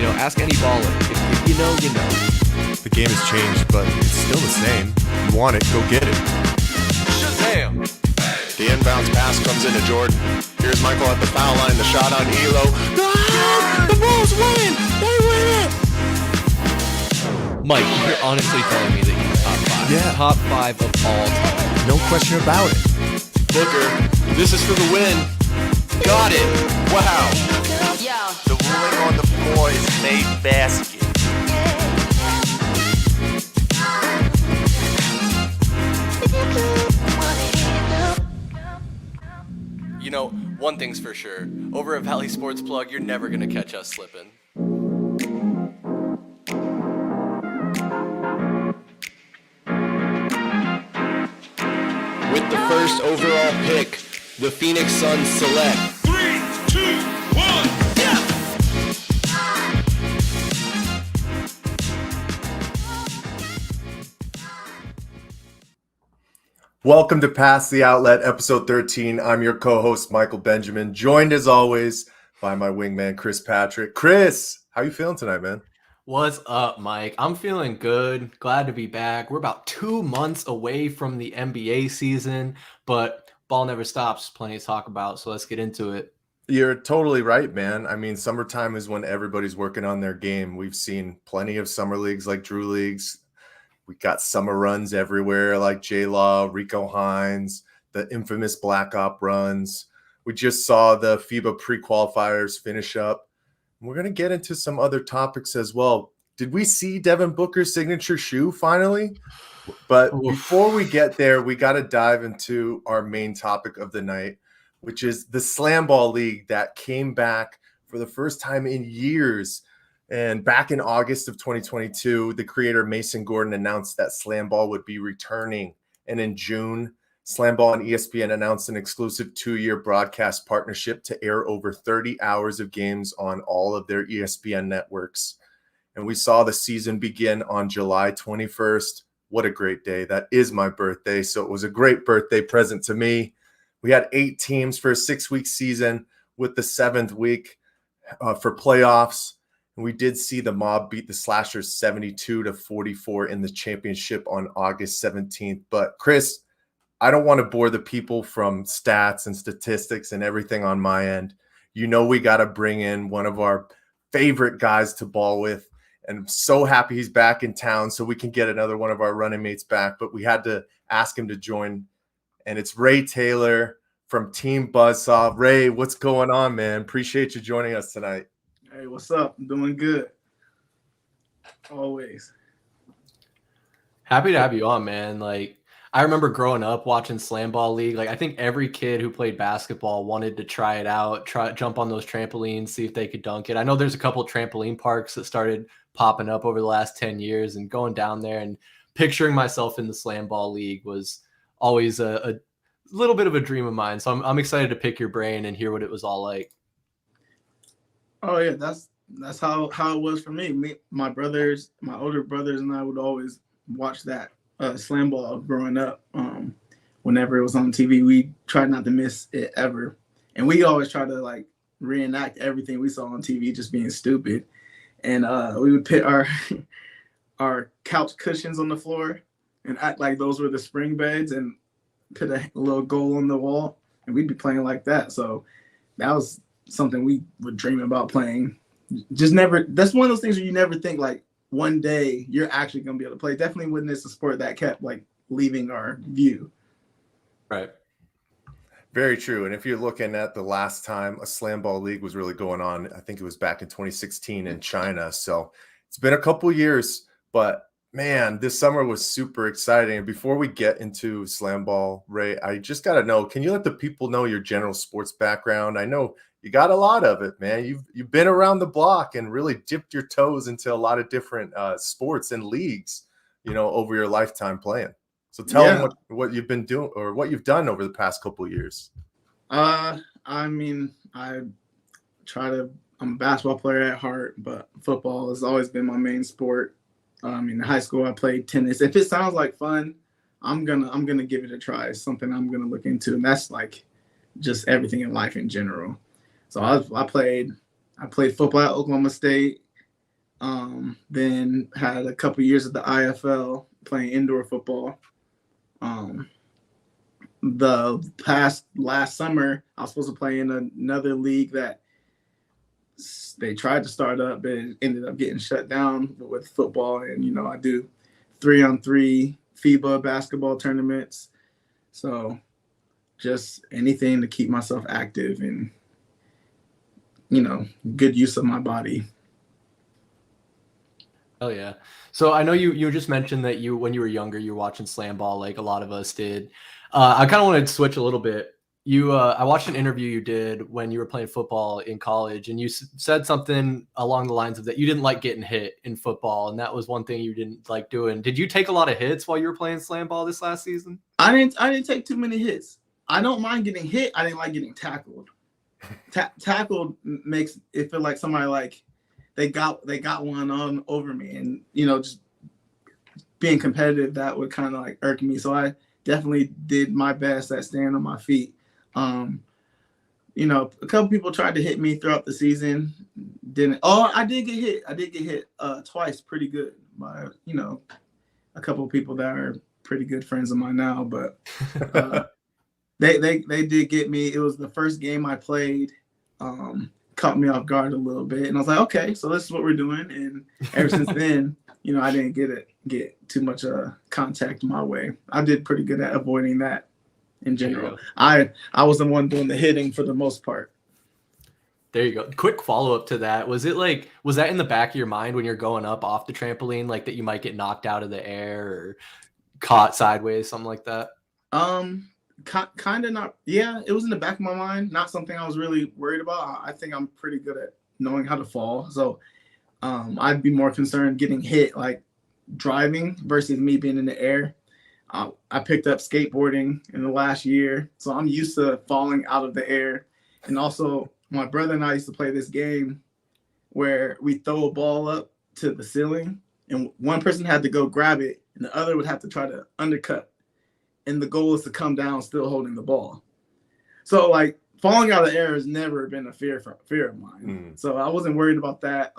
Ask any baller. If you know, you know. The game has changed, but it's still the same. You want it, go get it. Shazam! The inbounds pass comes into Jordan. Here's Michael at the foul line. The shot on Elo. The Bulls win! They win it! Mike, you're honestly telling me that he's top 5. Yeah. Top 5 of all time. No question about it. Booker, this is for the win. Got it! Wow! The ruling on the floor is made basket. One thing's for sure. Over at Valley Sports Plug, you're never going to catch us slipping. With the first overall pick, the Phoenix Suns select 3, 2, 1, yeah! Welcome to Pass the Outlet, episode 13. I'm your co-host, Michael Benjamin, joined as always by my wingman, Chris Patrick. Chris, how you feeling tonight, man? What's up, Mike? I'm feeling good. Glad to be back. We're about 2 months away from the NBA season, but ball never stops. Plenty to talk about, so let's get into it. You're totally right, man. I mean, summertime is when everybody's working on their game. We've seen plenty of summer leagues like Drew Leagues. We got summer runs everywhere like J-Law, Rico Hines, the infamous Black Op runs. We just saw the FIBA Pre-Qualifiers finish up. We're going to get into some other topics as well. Did we see Devin Booker's signature shoe finally? But before we get there, we got to dive into our main topic of the night, which is the SlamBall League that came back for the first time in years. And back in August of 2022, the creator Mason Gordon announced that SlamBall would be returning. And in June, SlamBall and ESPN announced an exclusive 2-year broadcast partnership to air over 30 hours of games on all of their ESPN networks. And we saw the season begin on July 21st. What a great day. That is my birthday. So it was a great birthday present to me. We had 8 teams for a 6-week season with the 7th week for playoffs. And we did see the Mob beat the Slashers 72-44 in the championship on August 17th. But Chris, I don't want to bore the people from stats and statistics and everything on my end. We got to bring in one of our favorite guys to ball with. And I'm so happy he's back in town so we can get another one of our running mates back. But we had to ask him to join. And it's Ray Taylor from Team Buzzsaw. Ray, what's going on, man? Appreciate you joining us tonight. Hey, what's up? I'm doing good. Always. Happy to have you on, man. I remember growing up watching SlamBall League. I think every kid who played basketball wanted to try it out, jump on those trampolines, see if they could dunk it. I know there's a couple of trampoline parks that started popping up over the last 10 years, and going down there and picturing myself in the SlamBall League was always a little bit of a dream of mine. So I'm excited to pick your brain and hear what it was all like. Oh yeah, that's how it was for me. My older brothers and I would always watch that SlamBall growing up. Whenever it was on TV, we tried not to miss it ever, and we always try to reenact everything we saw on TV, just being stupid. And we would put our couch cushions on the floor and act like those were the spring beds, and put a little goal on the wall, and we'd be playing like that. So that was something we would dream about playing. Just never. That's one of those things where you never think one day you're actually going to be able to play. Definitely when it's a sport that kept leaving our view. Right. Very true. And if you're looking at the last time a SlamBall League was really going on, I think it was back in 2016 in China. So it's been a couple years, but man, this summer was super exciting. And before we get into SlamBall, Ray, I just got to know, can you let the people know your general sports background? I know you got a lot of it, man. You've been around the block and really dipped your toes into a lot of different sports and leagues, over your lifetime playing. So tell them what you've been doing or what you've done over the past couple of years. I'm a basketball player at heart, but football has always been my main sport. In high school, I played tennis. If it sounds like fun, I'm gonna give it a try. It's something I'm gonna look into, and that's just everything in life in general. So I played football at Oklahoma State, Then had a couple years at the IFL playing indoor football. The last summer, I was supposed to play in another league that they tried to start up, but it ended up getting shut down with football. And, I do 3-on-3 FIBA basketball tournaments. So just anything to keep myself active and, good use of my body. Oh yeah. So I know you just mentioned that when you were younger, you were watching SlamBall like a lot of us did. I kind of wanted to switch a little bit. I watched an interview you did when you were playing football in college, and you said something along the lines of that you didn't like getting hit in football, and that was one thing you didn't like doing. Did you take a lot of hits while you were playing SlamBall this last season? I didn't take too many hits. I don't mind getting hit. I didn't like getting tackled. Tackled makes it feel like somebody like they got one on over me, and just being competitive, that would kind of like irk me. So I definitely did my best at staying on my feet. A couple people tried to hit me throughout the season. Didn't. Oh, I did get hit. I did get hit twice, pretty good by a couple of people that are pretty good friends of mine now. But they did get me. It was the first game I played. Caught me off guard a little bit, and I was like, okay, so this is what we're doing. And ever since then, I didn't get too much contact my way. I did pretty good at avoiding that in general. I was the one doing the hitting for the most part. There you go. Quick follow-up to that. Was that in the back of your mind when you're going up off the trampoline, like that you might get knocked out of the air or caught sideways, something like that? Kind of not. Yeah, it was in the back of my mind. Not something I was really worried about. I think I'm pretty good at knowing how to fall. So I'd be more concerned getting hit, like driving, versus me being in the air. I picked up skateboarding in the last year, so I'm used to falling out of the air. And also, my brother and I used to play this game where we throw a ball up to the ceiling, and one person had to go grab it, and the other would have to try to undercut. And the goal is to come down still holding the ball. So, like, falling out of the air has never been a fear of mine. So I wasn't worried about that.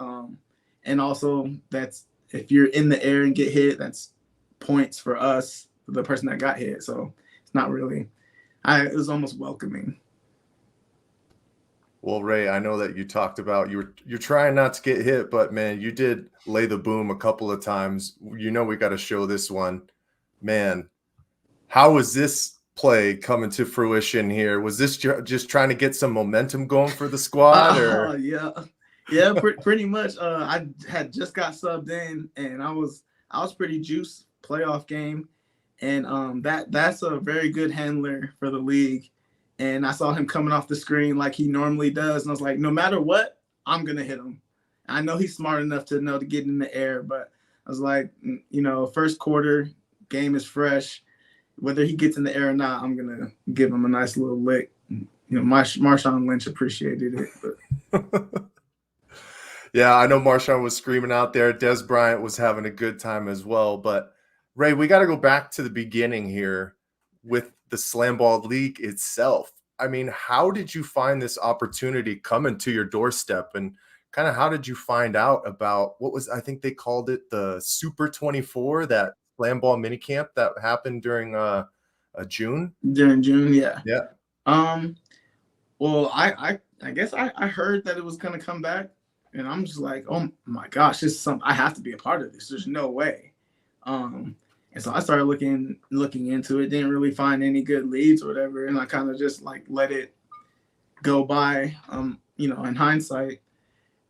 And also, that's if you're in the air and get hit, that's points for us, for the person that got hit. So it's not really. It was almost welcoming. Well, Ray, I know that you talked about you're trying not to get hit, but man, you did lay the boom a couple of times. We got to show this one, man. How was this play coming to fruition here? Was this just trying to get some momentum going for the squad? Or yeah, pretty much. I had just got subbed in, and I was pretty juiced playoff game, and that's a very good handler for the league. And I saw him coming off the screen like he normally does, and I was like, no matter what, I'm gonna hit him. I know he's smart enough to know to get in the air, but I was like, first quarter, game is fresh. Whether he gets in the air or not, I'm going to give him a nice little lick. Marshawn Lynch appreciated it. But. Yeah, I know Marshawn was screaming out there. Des Bryant was having a good time as well. But, Ray, we got to go back to the beginning here with the SlamBall League itself. I mean, how did you find this opportunity coming to your doorstep? And kind of how did you find out about I think they called it the Super 24, that SlamBall minicamp that happened during June? During June, yeah. Yeah. Well, I guess I heard that it was going to come back, and I'm just like, oh my gosh, I have to be a part of this. There's no way. And so I started looking into it. Didn't really find any good leads or whatever, and I kind of just like let it go by. In hindsight,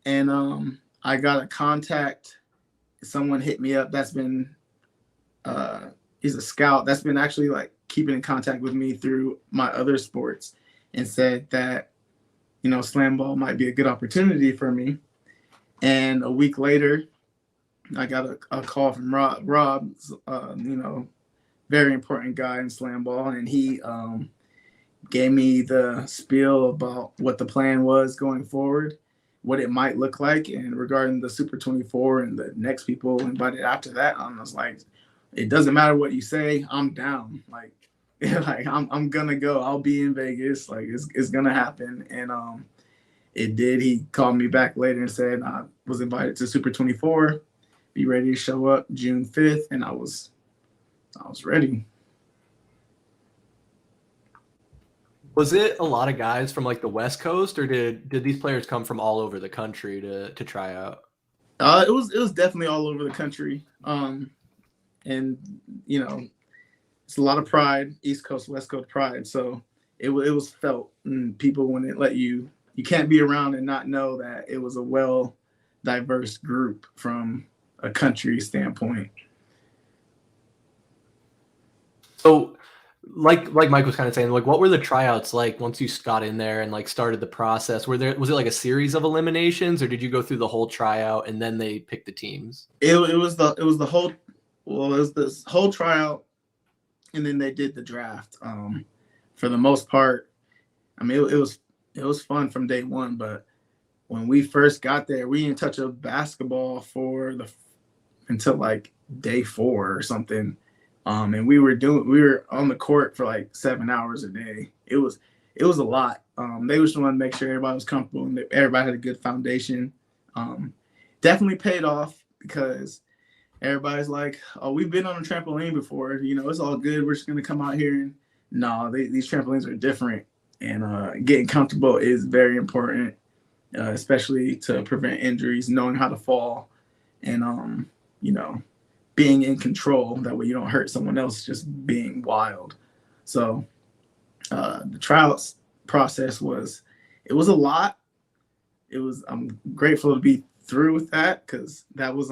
and I got a contact. Someone hit me up. That's been he's a scout that's been actually like keeping in contact with me through my other sports, and said that SlamBall might be a good opportunity for me. And a week later, I got a call from Rob, very important guy in SlamBall, and he gave me the spiel about what the plan was going forward, what it might look like, and regarding the Super 24 and the next people invited after that. I was like, it doesn't matter what you say, I'm down. Like I'm gonna go. I'll be in Vegas. Like it's gonna happen. And it did. He called me back later and said I was invited to Super 24. Be ready to show up June 5th, and I was ready. Was it a lot of guys from like the West Coast, or did these players come from all over the country to try out? It was definitely all over the country. And you know, it's a lot of pride, East Coast, West Coast pride. So it was felt, and people wouldn't let you can't be around and not know that it was a well diverse group from a country standpoint. So like Mike was kind of saying, like, what were the tryouts like once you got in there and like started the process? Was it like a series of eliminations, or did you go through the whole tryout and then they picked the teams? It was this whole tryout, and then they did the draft. For the most part, I mean, it was fun from day one, but when we first got there, we didn't touch a basketball until like day 4 or something. And we were on the court for like 7 hours a day. It was a lot. They just wanted to make sure everybody was comfortable and that everybody had a good foundation. Definitely paid off because everybody's like, oh, we've been on a trampoline before. You know, it's all good. We're just going to come out here. And no, these trampolines are different. And getting comfortable is very important, especially to prevent injuries, knowing how to fall and, you know, being in control. That way you don't hurt someone else just being wild. So the tryouts process was a lot. I'm grateful to be through with that because that was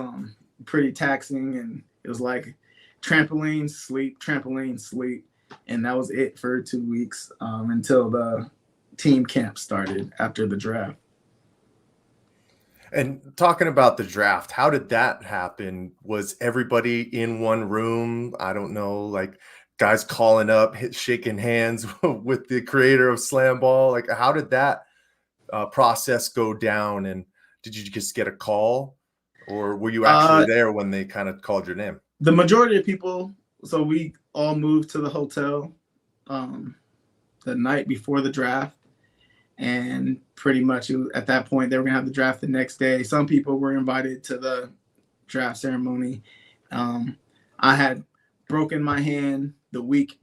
pretty taxing, and it was like trampoline, sleep, and that was it for 2 weeks until the team camp started after the draft. And talking about the draft, how did that happen? Was everybody in one room? I don't know, like guys calling up, shaking hands with the creator of SlamBall. Like, how did that process go down? And did you just get a call, or were you actually there when they kind of called your name? The majority of people, so we all moved to the hotel the night before the draft. And pretty much at that point, they were going to have the draft the next day. Some people were invited to the draft ceremony. I had broken my hand the week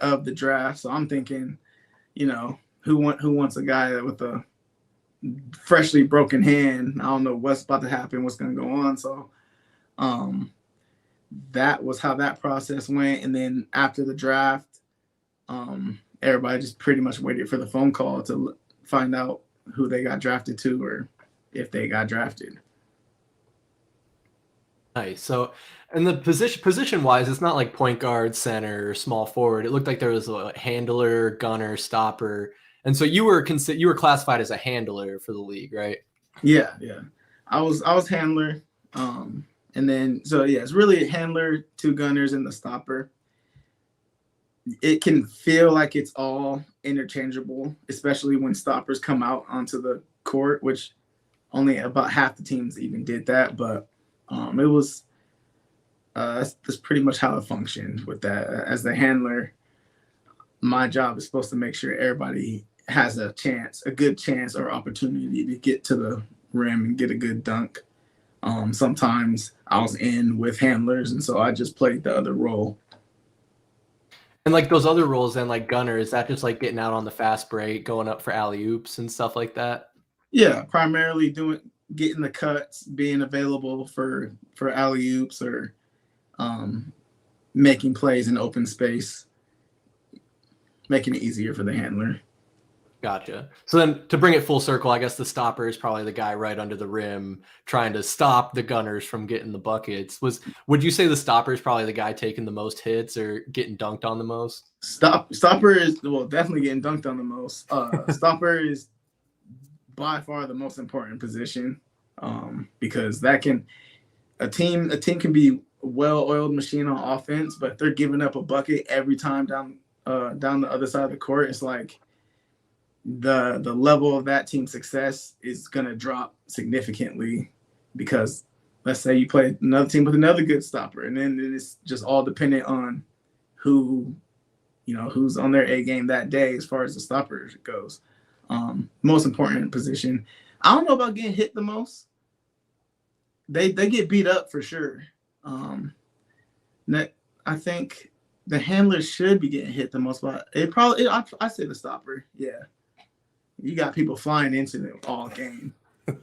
of the draft. So I'm thinking, you know, who wants a guy with a freshly broken hand? I don't know what's about to happen, what's going to go on. So that was how that process went. And then after the draft, everybody just pretty much waited for the phone call to find out who they got drafted to or if they got drafted. Nice. So, and the position wise, it's not like point guard, center, or small forward. It looked like there was a handler, gunner, stopper, and so you were classified as a handler for the league, right? Yeah. I was handler, and then so yeah, it's really a handler, 2 gunners, and the stopper. It can feel like it's all interchangeable, especially when stoppers come out onto the court, which only about half the teams even did that. But it was that's pretty much how it functioned with that. As the handler, my job is supposed to make sure everybody has a good chance or opportunity to get to the rim and get a good dunk. Sometimes I was in with handlers, and so I just played the other role. And like those other roles then, like gunner, is that just like getting out on the fast break, going up for alley-oops and stuff like that? Yeah, primarily getting the cuts, being available for alley-oops or making plays in open space, making it easier for the handler. Gotcha. So then to bring it full circle, I guess the stopper is probably the guy right under the rim trying to stop the gunners from getting the buckets. Would you say the stopper is probably the guy taking the most hits or getting dunked on the most? Stopper is definitely getting dunked on the most. Stopper is by far the most important position because a team can be a well-oiled machine on offense, but if they're giving up a bucket every time down the other side of the court, it's like the level of that team's success is going to drop significantly because let's say you play another team with another good stopper, and then it's just all dependent on who's on their A game that day as far as the stopper goes. Most important position. I don't know about getting hit the most. They get beat up for sure. I think the handler should be getting hit the most, but I say the stopper. Yeah, you got people flying into them all game.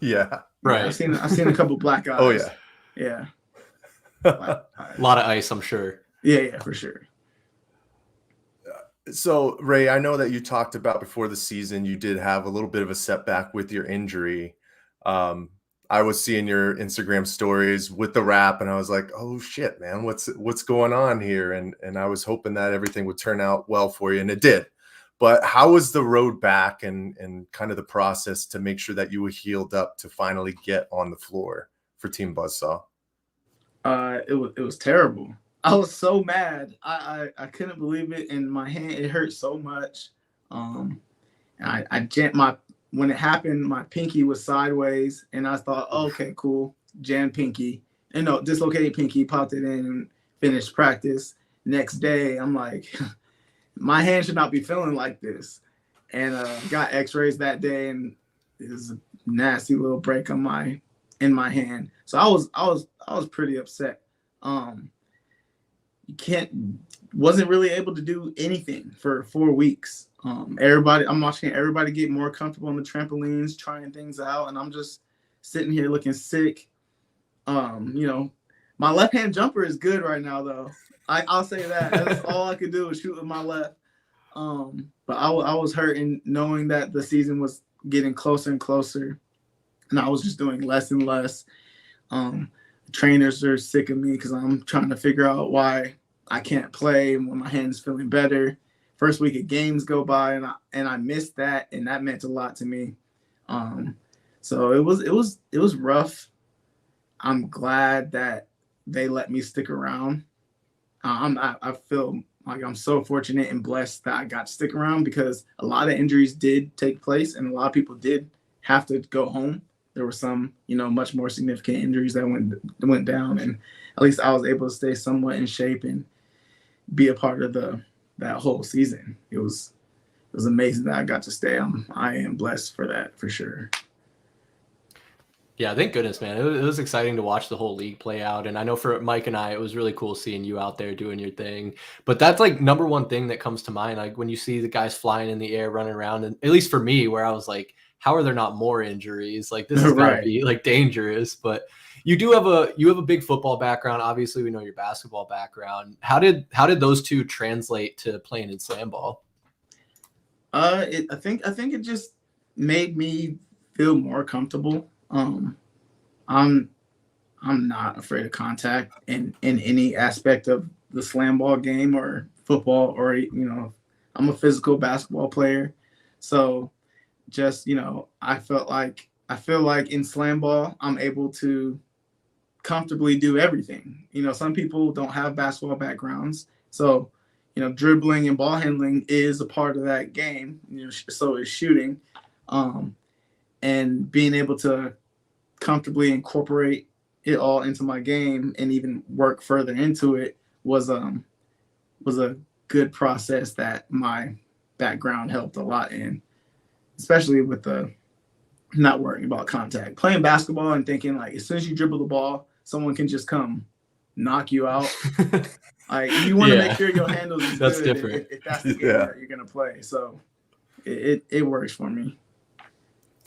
Yeah, right. I've seen a couple black guys. Oh yeah, yeah. A lot of ice, I'm sure. Yeah, for sure. So Ray, I know that you talked about before the season you did have a little bit of a setback with your injury. I was seeing your Instagram stories with the wrap, and I was like, "Oh shit, man, what's going on here?" And I was hoping that everything would turn out well for you, and it did. But how was the road back and kind of the process to make sure that you were healed up to finally get on the floor for Team Buzzsaw? It was terrible. I was so mad. I couldn't believe it. In my hand, it hurt so much. And I jammed when it happened, my pinky was sideways, and I thought, okay, cool, jam pinky. And no, dislocated pinky, popped it in and finished practice. Next day, I'm like, my hand should not be feeling like this. And got x-rays that day, and it was a nasty little break in my hand. So I was pretty upset. Wasn't really able to do anything for 4 weeks. I'm watching everybody get more comfortable on the trampolines, trying things out, and I'm just sitting here looking sick. My left hand jumper is good right now, though. I'll say that. That's all I could do was shoot with my left. But I was hurting, knowing that the season was getting closer and closer, and I was just doing less and less. Trainers are sick of me because I'm trying to figure out why I can't play when my hand's feeling better. First week of games go by, and I missed that, and that meant a lot to me. So it was rough. I'm glad that they let me stick around. I feel like I'm so fortunate and blessed that I got to stick around, because a lot of injuries did take place, and a lot of people did have to go home. There were some, much more significant injuries that went down, and at least I was able to stay somewhat in shape and be a part of that whole season. It was amazing that I got to stay. I am blessed for that, for sure. Yeah, thank goodness, man. It was exciting to watch the whole league play out. And I know for Mike and I, it was really cool seeing you out there doing your thing. But that's like number one thing that comes to mind. Like when you see the guys flying in the air, running around, and at least for me, where I was like, how are there not more injuries? Like this is gotta be like dangerous. But you have a big football background. Obviously, we know your basketball background. How did those two translate to playing in SlamBall? I think it just made me feel more comfortable. I'm not afraid of contact in any aspect of the SlamBall game or football, or I'm a physical basketball player. So just, I feel like in SlamBall I'm able to comfortably do everything. Some people don't have basketball backgrounds, so dribbling and ball handling is a part of that game. So is shooting, and being able to comfortably incorporate it all into my game and even work further into it was a good process that my background helped a lot in, especially with the not worrying about contact. Playing basketball and thinking like as soon as you dribble the ball, someone can just come knock you out. Like you want to make sure your handles is that's good different. if that's the game that you're gonna play. So it works for me.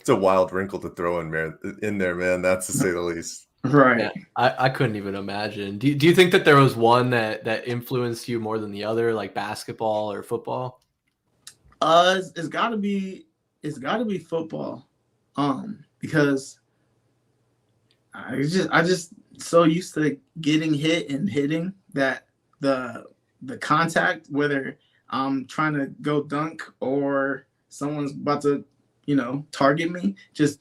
It's a wild wrinkle to throw in there, man. That's to say the least. Right. Yeah, I couldn't even imagine. Do you think that there was one that influenced you more than the other, like basketball or football? It's gotta be football. Because I just so used to getting hit and hitting that the contact, whether I'm trying to go dunk or someone's about to target me, just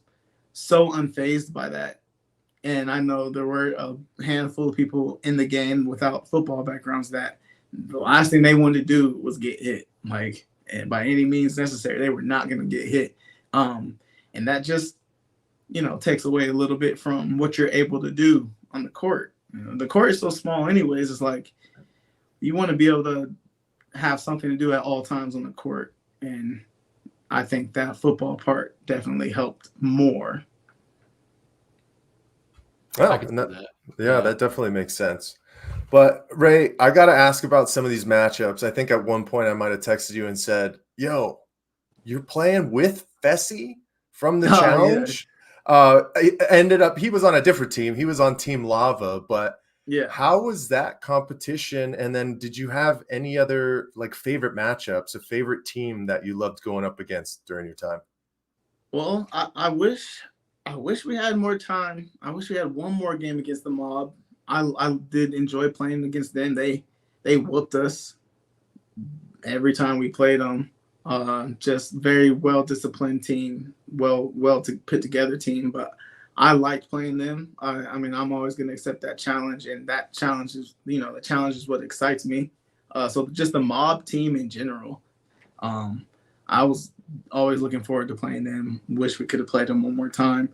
so unfazed by that. And I know there were a handful of people in the game without football backgrounds that the last thing they wanted to do was get hit, like, and by any means necessary. They were not going to get hit. And that just, takes away a little bit from what you're able to do on the court. The court is so small anyways. It's like you want to be able to have something to do at all times on the court. And I think that football part definitely helped more. Oh, I can see that. Yeah, that definitely makes sense. But Ray, I got to ask about some of these matchups. I think at one point I might have texted you and said, "Yo, you're playing with Fessy from the Oh, challenge." Ended up he was on a different team. He was on Team Lava, but Yeah. how was that competition? And then did you have any other like favorite matchups, a favorite team that you loved going up against during your time? Well, I wish we had more time. I wish we had one more game against the Mob. I did enjoy playing against them. They whooped us every time we played them. Just very well disciplined team, well to put together team. But I liked playing them. I mean, I'm always going to accept that challenge, and that challenge is, the challenge is what excites me. So just the Mob team in general, I was always looking forward to playing them. Wish we could have played them one more time.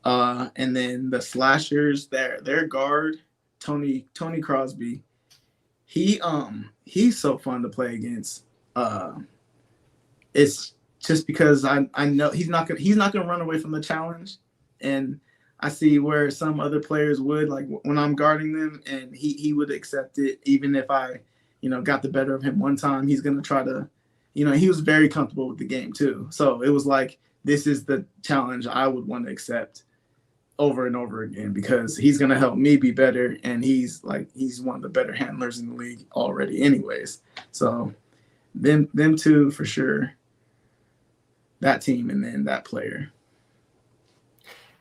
And then the Slashers, their guard, Tony Crosby, he's so fun to play against. It's just because I know he's not gonna run away from the challenge, and I see where some other players would, like when I'm guarding them, and he would accept it even if I, got the better of him one time. He's gonna try to, he was very comfortable with the game too. So it was like, this is the challenge I would want to accept over and over again, because he's gonna help me be better, and he's one of the better handlers in the league already anyways. So them two for sure. That team and then that player.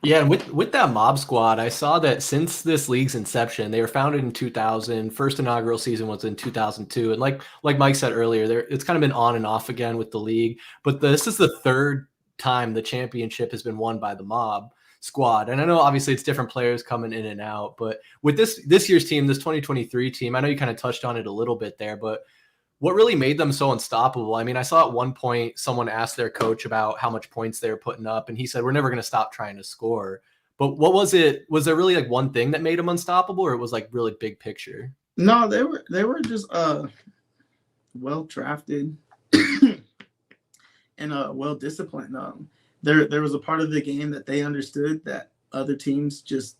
Yeah, and with that Mob squad, I saw that since this league's inception, they were founded in 2000. First inaugural season was in 2002, and like Mike said earlier, it's kind of been on and off again with the league. But this is the third time the championship has been won by the Mob squad. And I know obviously it's different players coming in and out, but with this year's team, this 2023 team, I know you kind of touched on it a little bit there, but what really made them so unstoppable? I mean, I saw at one point someone asked their coach about how much points they were putting up, and he said, "We're never going to stop trying to score." But what was it? Was there really like one thing that made them unstoppable, or it was like really big picture? No, they were just well drafted and well disciplined. There was a part of the game that they understood that other teams just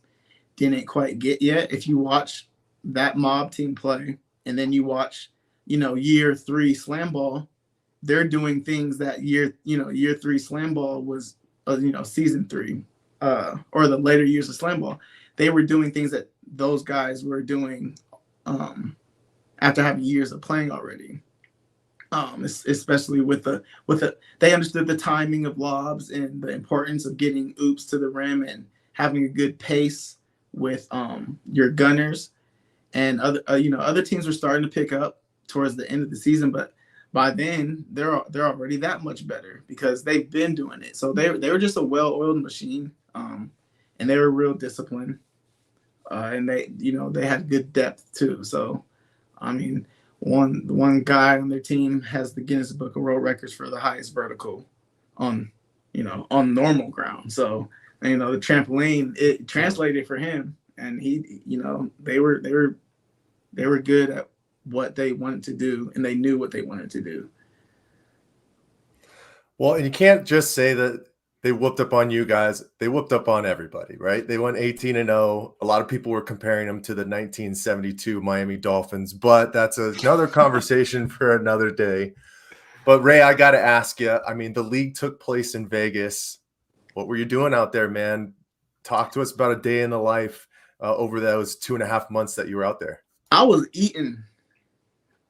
didn't quite get yet. If you watch that Mob team play, and then you watch, year 3 SlamBall, they're doing things that year 3 SlamBall was, season 3, or the later years of SlamBall. They were doing things that those guys were doing after having years of playing already. Especially with they understood the timing of lobs and the importance of getting oops to the rim and having a good pace with your gunners. And other teams were starting to pick up towards the end of the season, but by then they're already that much better because they've been doing it. So they were just a well-oiled machine, and they were real disciplined, and they had good depth too. So I mean, one guy on their team has the Guinness Book of World Records for the highest vertical on normal ground. So the trampoline, it translated for him, and they were good at what they wanted to do, and they knew what they wanted to do. Well, and you can't just say that they whooped up on you guys. They whooped up on everybody, right? They went 18-0. A lot of people were comparing them to the 1972 Miami Dolphins, but that's another conversation for another day. But Ray, I got to ask you, I mean, the league took place in Vegas. What were you doing out there, man? Talk to us about a day in the life over those 2.5 months that you were out there. I was eating.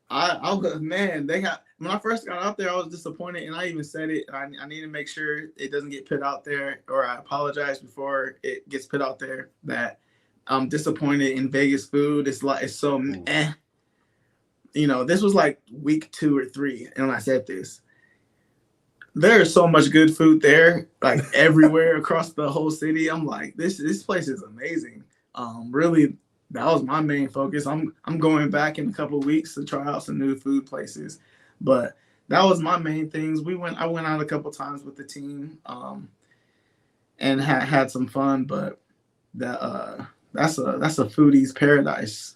When I first got out there, I was disappointed, and I even said it. I need to make sure it doesn't get put out there, or I apologize before it gets put out there that I'm disappointed in Vegas food. It's so eh. This was like week 2 or 3, and I said this. There is so much good food there, like everywhere across the whole city. I'm like, this place is amazing. Really. That was my main focus. I'm going back in a couple of weeks to try out some new food places, but that was my main things. I went out a couple of times with the team, and had some fun. But that's a foodie's paradise.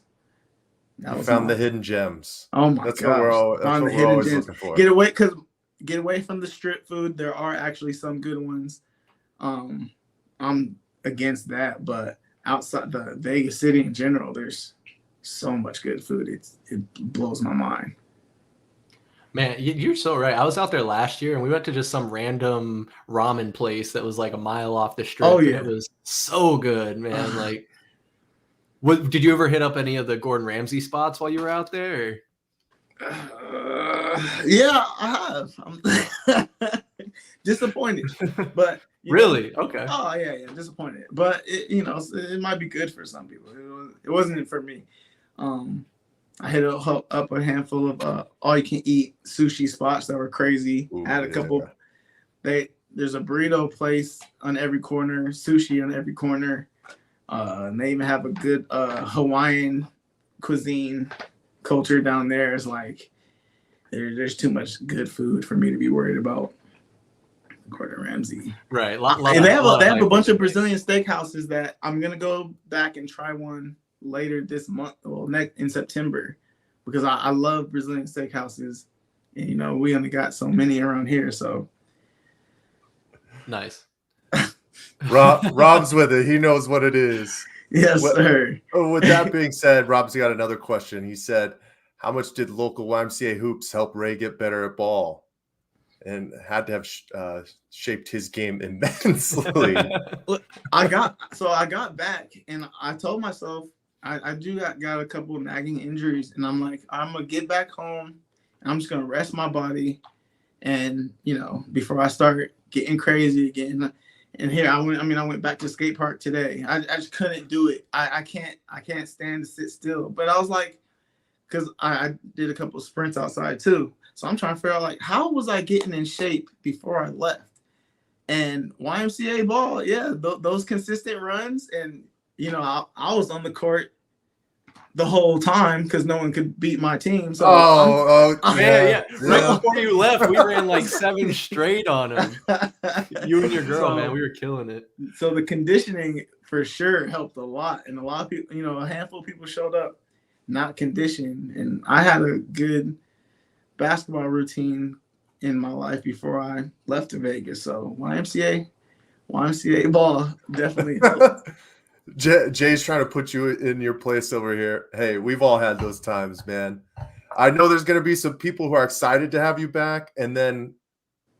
You found the hidden gems. Oh my gosh. What we're always looking for. Get away, because get away from the strip food. There are actually some good ones. I'm against that, but outside the Vegas city in general, there's so much good food. It blows my mind. Man, you're so right. I was out there last year and we went to just some random ramen place that was like a mile off the strip. Oh, yeah. And it was so good, man. Like, did you ever hit up any of the Gordon Ramsay spots while you were out there? Yeah, I have. I'm disappointed, but really? Okay. Oh yeah, disappointed. But it might be good for some people. It wasn't for me. I hit up a handful of all-you-can-eat sushi spots that were crazy. Ooh, I had a couple. There's a burrito place on every corner, sushi on every corner. And they even have a good Hawaiian cuisine culture down there. It's like there's too much good food for me to be worried about Gordon Ramsay. Right. They have a bunch of Brazilian steakhouses that I'm gonna go back and try one later this month, in September, because I love Brazilian steakhouses, and we only got so many around here. So nice. Rob's with it. He knows what it is. Yes, sir. With that being said, Rob's got another question. He said, how much did local YMCA hoops help Ray get better at ball? And had to have shaped his game immensely. I got back, and I told myself I got a couple of nagging injuries, and I'm like, I'm gonna get back home, and I'm just gonna rest my body, and before I start getting crazy again. And here I went back to skate park today. I just couldn't do it. I can't stand to sit still. But I was like, because I did a couple of sprints outside too. So I'm trying to figure out, like, how was I getting in shape before I left? And YMCA ball, yeah, those consistent runs. And, I was on the court the whole time because no one could beat my team. So yeah. Right before you left, we ran like 7 straight on them. You and your girl, man, we were killing it. So the conditioning for sure helped a lot. And a lot of people, a handful of people showed up not conditioned. And I had a good basketball routine in my life before I left to Vegas. So YMCA ball definitely helped. Jay's trying to put you in your place over here. Hey, we've all had those times, man. I know there's going to be some people who are excited to have you back, and then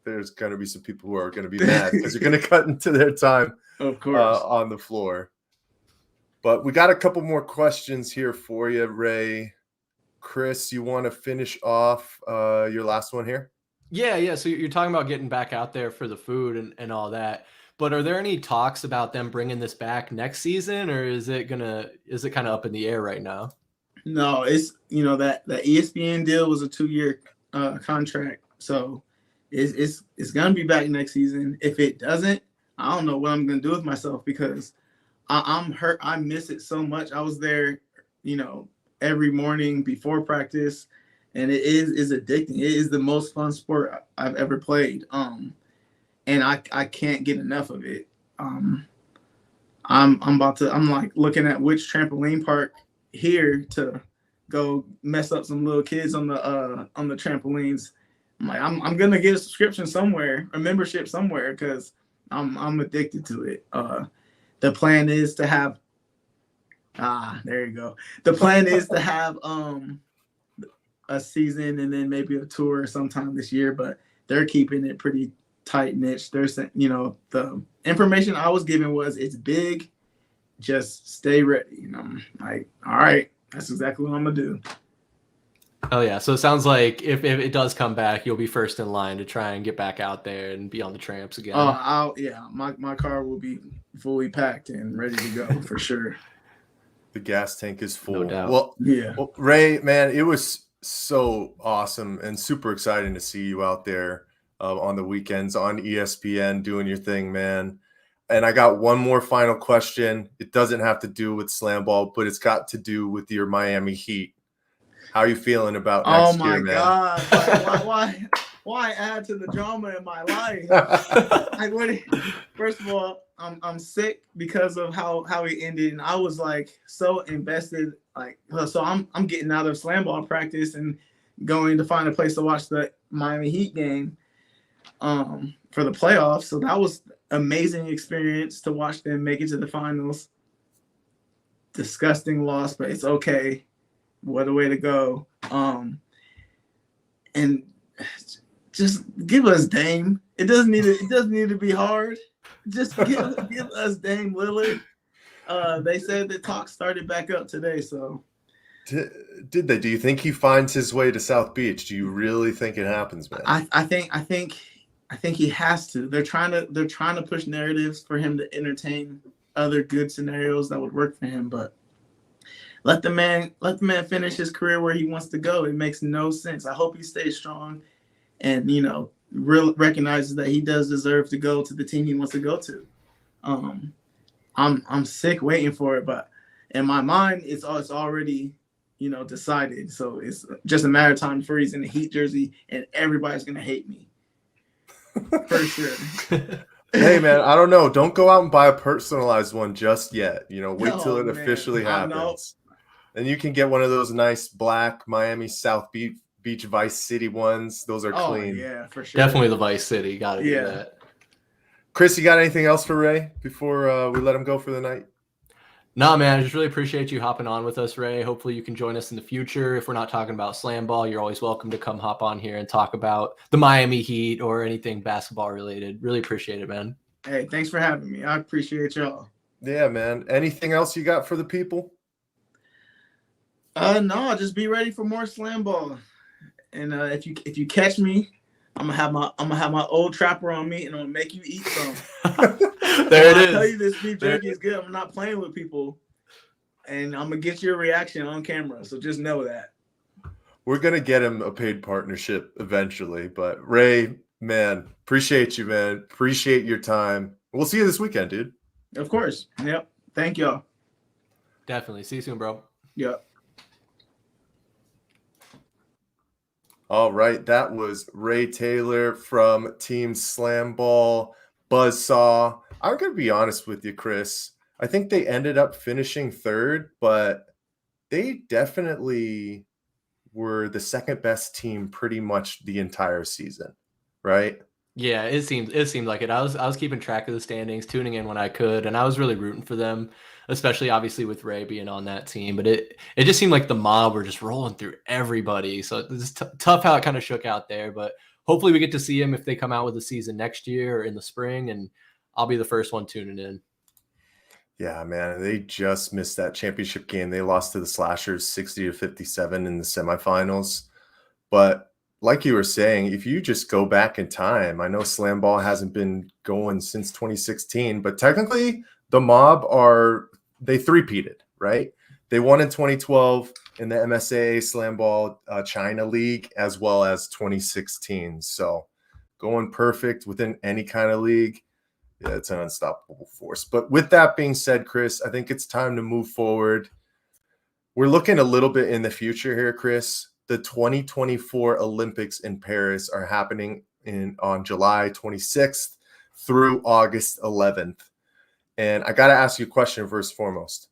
there's going to be some people who are going to be mad because you're going to cut into their time, of course, on the floor. But we got a couple more questions here for you, Ray. Chris, you want to finish off your last one here? Yeah. So you're talking about getting back out there for the food and all that. But are there any talks about them bringing this back next season, or is it kind of up in the air right now? No, it's that ESPN deal was a 2-year contract, so it's gonna be back next season. If it doesn't, I don't know what I'm gonna do with myself because I'm hurt. I miss it so much. I was there, every morning before practice, and it is addicting. It is the most fun sport I've ever played. And I can't get enough of it. I'm like looking at which trampoline park here to go mess up some little kids on the trampolines. I'm like, I'm gonna get a subscription somewhere, a membership somewhere, because I'm addicted to it. The plan is to have there you go. The plan is to have a season and then maybe a tour sometime this year, but they're keeping it pretty tight niche. They're saying, the information I was given was it's big, just stay ready. And I'm like, all right, that's exactly what I'm gonna do. Oh yeah, so it sounds like if it does come back, you'll be first in line to try and get back out there and be on the tramps again. My car will be fully packed and ready to go for sure. The gas tank is full. No doubt. Well, Ray, man, it was so awesome and super exciting to see you out there on the weekends on ESPN doing your thing, man. And I got one more final question. It doesn't have to do with SlamBall, but it's got to do with your Miami Heat. How are you feeling about next year, man? Oh my God! Why add to the drama in my life? First of all, I'm sick because of how it ended, and I was like so invested. So I'm getting out of SlamBall practice and going to find a place to watch the Miami Heat game. for the playoffs. So that was amazing experience to watch them make it to the finals. Disgusting loss, but it's okay. What a way to go. And just give us Dame. It doesn't need to be hard. Just give us Dame Lillard. They said the talk started back up today, so did they? Do you think he finds his way to South Beach? Do you really think it happens, man? I think he has to. They're trying to push narratives for him to entertain other good scenarios that would work for him, but let the man finish his career where he wants to go. It makes no sense. I hope he stays strong and recognizes that he does deserve to go to the team he wants to go to. I'm sick waiting for it, but in my mind it's already decided. So it's just a matter of time before he's in the Heat jersey and everybody's gonna hate me. For sure. Hey man, I don't know. Don't go out and buy a personalized one just yet. Wait till it officially happens. And you can get one of those nice black Miami South Beach Vice City ones. Those are clean. Yeah, for sure. Definitely the Vice City. Got to do that. Chris, you got anything else for Ray before we let him go for the night? No, man, I just really appreciate you hopping on with us, Ray. Hopefully you can join us in the future. If we're not talking about slam ball, you're always welcome to come hop on here and talk about the Miami Heat or anything basketball related. Really appreciate it, man. Hey, thanks for having me. I appreciate y'all. Yeah, man. Anything else you got for the people? No, just be ready for more slam ball. And if you catch me, I'm gonna have my old trapper on me, and I'm gonna make you eat some. There it is. I tell you, this beef jerky is good. I'm not playing with people, and I'm gonna get your reaction on camera. So just know that. We're gonna get him a paid partnership eventually. But Ray, man, appreciate you, man. Appreciate your time. We'll see you this weekend, dude. Of course. Yep. Thank y'all. Definitely. See you soon, bro. Yep. All right, that was Ray Taylor from Team Slam Ball, Buzzsaw. I'm going to be honest with you, Chris. I think they ended up finishing third, but they definitely were the second best team pretty much the entire season, right? Yeah, it seemed like it. I was keeping track of the standings, tuning in when I could, and I was really rooting for them, especially obviously with Ray being on that team. But it just seemed like the mob were just rolling through everybody. So it's tough how it kind of shook out there. But hopefully we get to see them if they come out with a season next year or in the spring, and I'll be the first one tuning in. Yeah, man, they just missed that championship game. They lost to the Slashers 60-57 in the semifinals. But like you were saying, if you just go back in time, I know Slam Ball hasn't been going since 2016, but technically the mob they three-peated, right? They won in 2012 in the MSAA Slam Ball China League as well as 2016. So going perfect within any kind of league. Yeah, it's an unstoppable force. But with that being said, Chris, I think it's time to move forward. We're looking a little bit in the future here, Chris. The 2024 Olympics in Paris are happening on July 26th through August 11th. And I got to ask you a question first and foremost.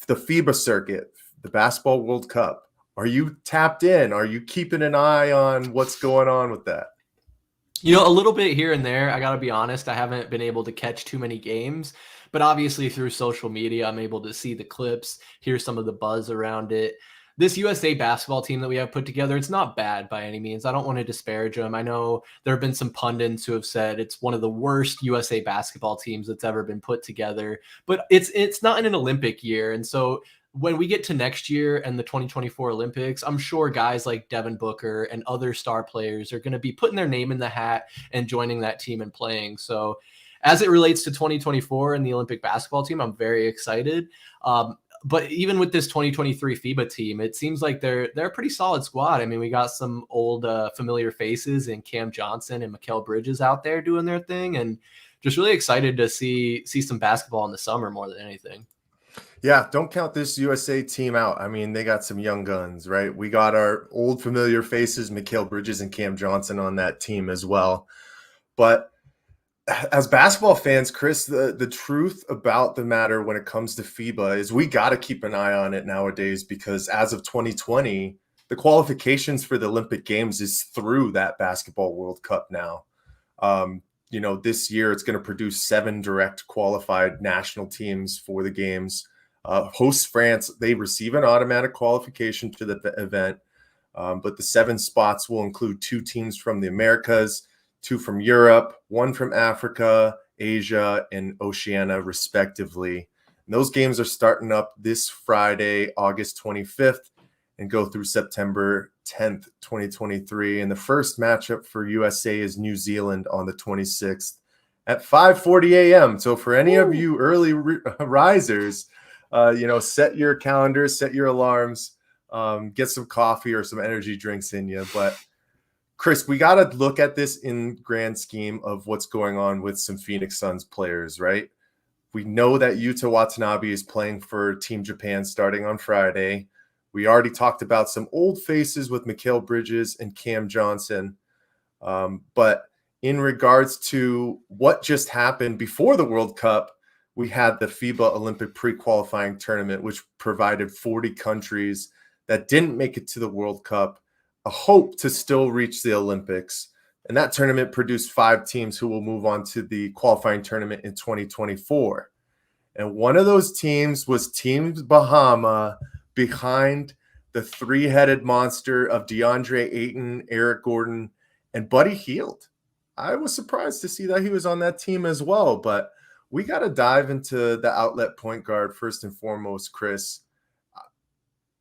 The FIBA circuit, the Basketball World Cup, are you tapped in? Are you keeping an eye on what's going on with that? A little bit here and there. I got to be honest, I haven't been able to catch too many games, but obviously through social media, I'm able to see the clips, hear some of the buzz around it. This USA basketball team that we have put together, it's not bad by any means. I don't want to disparage them. I know there have been some pundits who have said it's one of the worst USA basketball teams that's ever been put together, but it's not in an Olympic year. And so when we get to next year and the 2024 Olympics, I'm sure guys like Devin Booker and other star players are going to be putting their name in the hat and joining that team and playing. So as it relates to 2024 and the Olympic basketball team, I'm very excited. But even with this 2023 FIBA team, it seems like they're a pretty solid squad. I mean, we got some old familiar faces in Cam Johnson and Mikal Bridges out there doing their thing, and just really excited to see some basketball in the summer more than anything. Yeah, don't count this USA team out. I mean, they got some young guns, right? We got our old familiar faces, Mikal Bridges and Cam Johnson on that team as well. But as basketball fans, Chris, the truth about the matter when it comes to FIBA is we got to keep an eye on it nowadays, because as of 2020, the qualifications for the Olympic Games is through that Basketball World Cup now. This year it's going to produce 7 direct qualified national teams for the games. Hosts France, they receive an automatic qualification to the event, but the 7 spots will include 2 teams from the Americas, 2 from Europe, 1 from Africa, Asia, and Oceania, respectively. And those games are starting up this Friday, August 25th, and go through September 10th, 2023. And the first matchup for USA is New Zealand on the 26th at 5:40 a.m. So for any of you early risers, set your calendars, set your alarms, get some coffee or some energy drinks in you. But Chris, we got to look at this in grand scheme of what's going on with some Phoenix Suns players, right? We know that Yuta Watanabe is playing for Team Japan starting on Friday. We already talked about some old faces with Mikal Bridges and Cam Johnson. But in regards to what just happened before the World Cup, we had the FIBA Olympic pre-qualifying tournament, which provided 40 countries that didn't make it to the World Cup a hope to still reach the Olympics. And that tournament produced 5 teams who will move on to the qualifying tournament in 2024. And one of those teams was Team Bahamas, behind the 3-headed monster of Deandre Ayton, Eric Gordon, and Buddy Hield. I was surprised to see that he was on that team as well, but we got to dive into the outlet point guard first and foremost, Chris.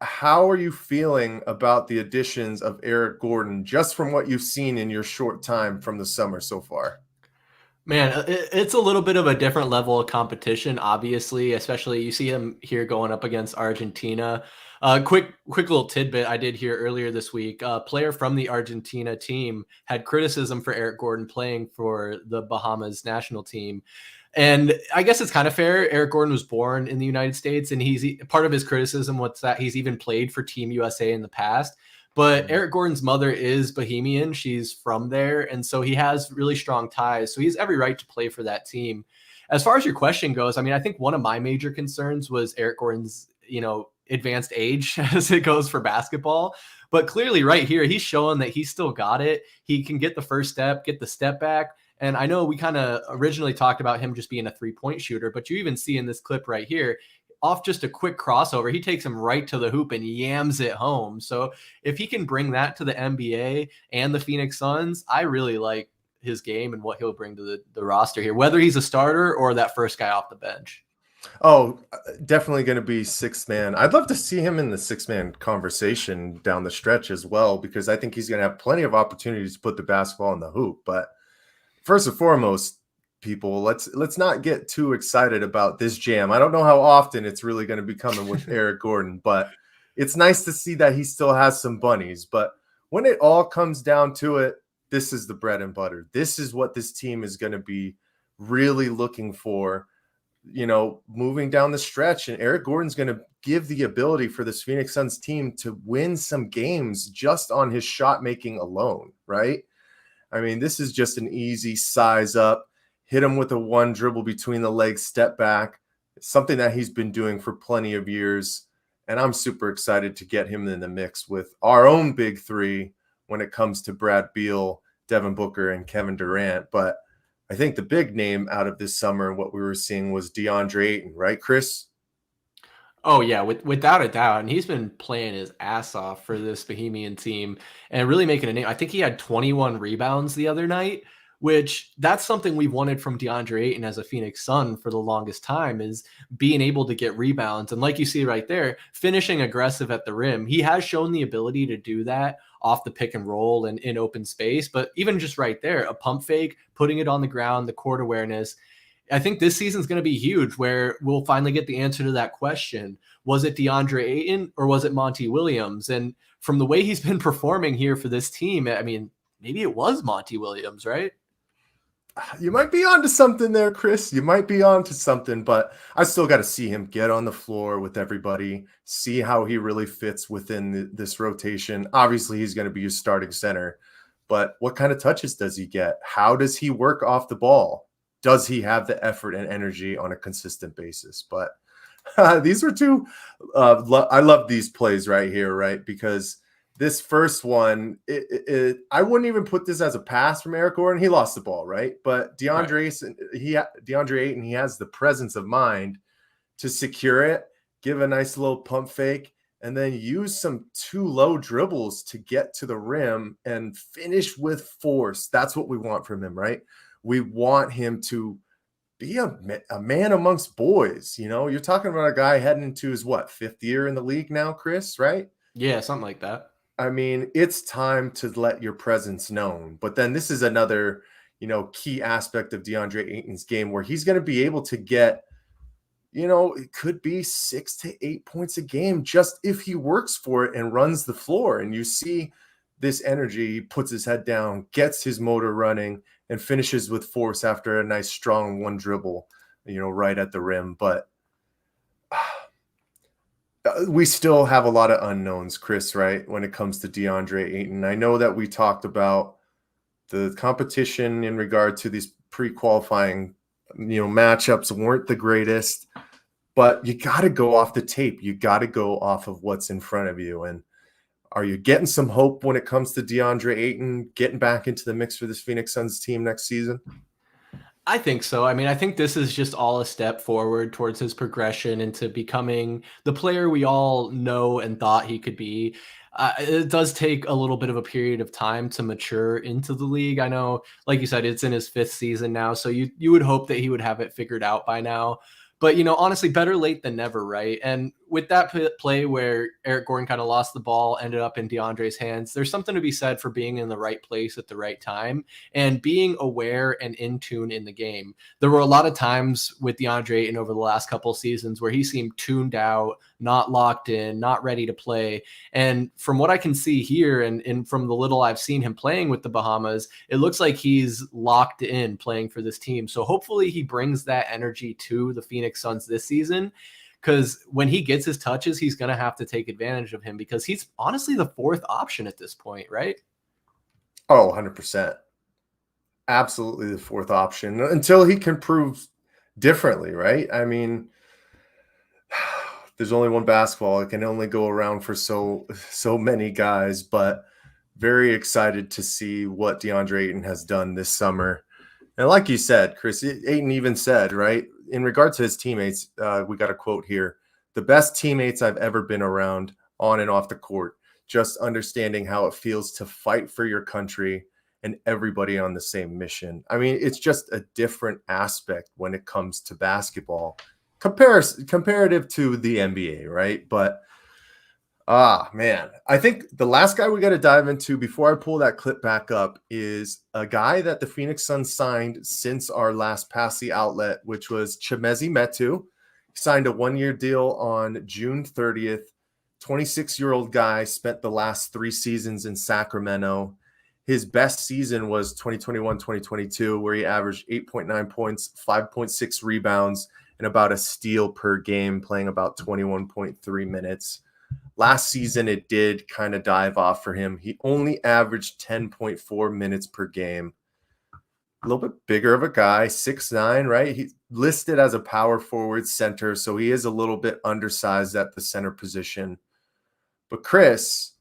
How are you feeling about the additions of Eric Gordon, just from what you've seen in your short time from the summer so far? Man, it's a little bit of a different level of competition, obviously, especially you see him here going up against Argentina. Quick little tidbit I did hear earlier this week. A player from the Argentina team had criticism for Eric Gordon playing for the Bahamas national team. And I guess it's kind of fair. Eric Gordon was born in the United States, and part of his criticism was that he's even played for Team USA in the past. But Eric Gordon's mother is Bahamian. She's from there. And so he has really strong ties. So he has every right to play for that team. As far as your question goes, I mean, I think one of my major concerns was Eric Gordon's, advanced age as it goes for basketball. But clearly right here, he's showing that he's still got it. He can get the first step, get the step back. And I know we kind of originally talked about him just being a 3-point shooter, but you even see in this clip right here, off just a quick crossover, he takes him right to the hoop and yams it home. So if he can bring that to the NBA and the Phoenix Suns, I really like his game and what he'll bring to the roster here, whether he's a starter or that first guy off the bench. Oh, definitely going to be 6th man. I'd love to see him in the 6-man conversation down the stretch as well, because I think he's going to have plenty of opportunities to put the basketball in the hoop. But first and foremost, people, let's not get too excited about this jam. I don't know how often it's really going to be coming with Eric Gordon, but it's nice to see that he still has some bunnies. But when it all comes down to it, this is the bread and butter. This is what this team is going to be really looking for, moving down the stretch. And Eric Gordon's going to give the ability for this Phoenix Suns team to win some games just on his shot making alone, right? I mean, this is just an easy size up, hit him with a 1 dribble between the legs, step back. It's something that he's been doing for plenty of years. And I'm super excited to get him in the mix with our own big 3 when it comes to Brad Beal, Devin Booker, and Kevin Durant. But I think the big name out of this summer and what we were seeing was Deandre Ayton, right, Chris? Oh, yeah, without a doubt. And he's been playing his ass off for this Bahamian team and really making a name. I think he had 21 rebounds the other night, which that's something we've wanted from Deandre Ayton as a Phoenix Sun for the longest time, is being able to get rebounds. And like you see right there, finishing aggressive at the rim. He has shown the ability to do that off the pick and roll and in open space. But even just right there, a pump fake, putting it on the ground, the court awareness. I think this season's going to be huge, where we'll finally get the answer to that question. Was it Deandre Ayton or was it Monty Williams? And from the way he's been performing here for this team, I mean, maybe it was Monty Williams, right? You might be onto something there, Chris. You might be onto something, but I still got to see him get on the floor with everybody, see how he really fits within this rotation. Obviously, he's going to be your starting center, but what kind of touches does he get? How does he work off the ball? Does he have the effort and energy on a consistent basis? But these were two. I love these plays right here, right? Because this first one, I wouldn't even put this as a pass from Eric Gordon. He lost the ball, right? But DeAndre Ayton, he has the presence of mind to secure it, give a nice little pump fake, and then use some too low dribbles to get to the rim and finish with force. That's what we want from him, right? We want him to be a man amongst boys. You know, you're talking about a guy heading into his, fifth year in the league now, Chris, right? Yeah, something like that. I mean, it's time to let your presence known. But then this is another, key aspect of DeAndre Ayton's game where he's going to be able to get, it could be 6 to 8 points a game just if he works for it and runs the floor. And you see this energy, he puts his head down, gets his motor running, and finishes with force after a nice strong one dribble, right at the rim. But we still have a lot of unknowns, Chris, right, when it comes to DeAndre Ayton. I know that we talked about the competition in regard to these pre-qualifying, matchups weren't the greatest, but you got to go off the tape. You got to go off of what's in front of you. And are you getting some hope when it comes to DeAndre Ayton getting back into the mix for this Phoenix Suns team next season? I think so. I mean, I think this is just all a step forward towards his progression into becoming the player we all know and thought he could be. It does take a little bit of a period of time to mature into the league. I know, like you said, it's in his 5th season now, so you would hope that he would have it figured out by now. But, honestly, better late than never, right? And with that play where Eric Gordon kind of lost the ball, ended up in DeAndre's hands, there's something to be said for being in the right place at the right time and being aware and in tune in the game. There were a lot of times with DeAndre Ayton over the last couple of seasons where he seemed tuned out, not locked in, not ready to play. And from what I can see here and from the little I've seen him playing with the Bahamas, it looks like he's locked in playing for this team. So hopefully he brings that energy to the Phoenix Suns this season, because when he gets his touches, he's going to have to take advantage of him because he's honestly the 4th option at this point, right? Oh, 100%. Absolutely the 4th option until he can prove differently, right? I mean, there's only one basketball. It can only go around for so many guys, but very excited to see what DeAndre Ayton has done this summer. And like you said, Chris, Ayton even said, right, in regard to his teammates, we got a quote here: "The best teammates I've ever been around on and off the court, just understanding how it feels to fight for your country and everybody on the same mission." I mean, it's just a different aspect when it comes to basketball, comparative to the NBA, right? But man, I think the last guy we got to dive into before I pull that clip back up is a guy that the Phoenix Suns signed since our last Pass the Outlet, which was Chimezie Metu. He signed a 1-year deal on June 30th. 26-year-old guy, spent the last 3 seasons in Sacramento. His best season was 2021-2022, where he averaged 8.9 points, 5.6 rebounds, and about a steal per game, playing about 21.3 minutes. Last season, it did kind of dive off for him. He only averaged 10.4 minutes per game. A little bit bigger of a guy, 6'9", right? He's listed as a power forward center, so he is a little bit undersized at the center position. But Chris,